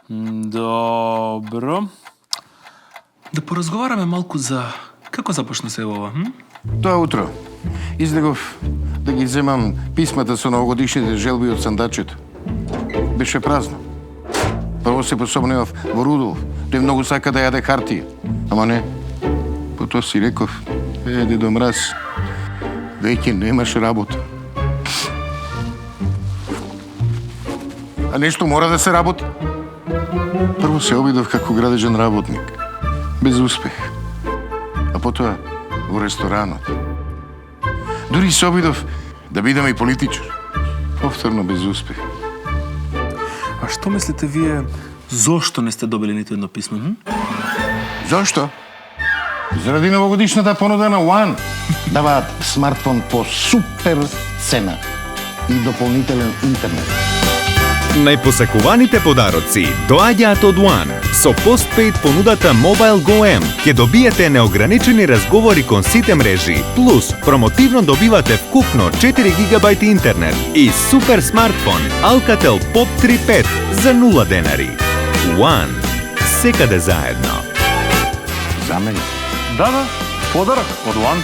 Добро. Да поразговараме малку за како започна се ова, Тоа утро излегов да ги земам писмата со новогодишните желби од сандачето. Беше празно. Прво се посомневав во Рудолф. Тој многу сака да јаде хартија. Ама не. Потоа си реков, Дедо Мраз, веќе немаш работа. А нешто мора да се работи. Прво се обидов како градежен работник. Без успех. А потоа во ресторанот. Дури се обидов да бидам и политичар. Повторно без успех. А што мислите вие, зошто не сте добили ниту едно писмо? Зошто? Заради новогодишната понуда на One. Даваат смартфон по супер цена и дополнителен интернет. Најпосакуваните подароци доаѓаат од One. Со постпейд понудата Mobile Go M ќе добиете неограничени разговори кон сите мрежи, плюс промотивно добивате вкупно 4 GB интернет и супер смартфон Alcatel Pop 3.5 за 0 денари. One. Секаде заедно. За мене. Да, подарок од One.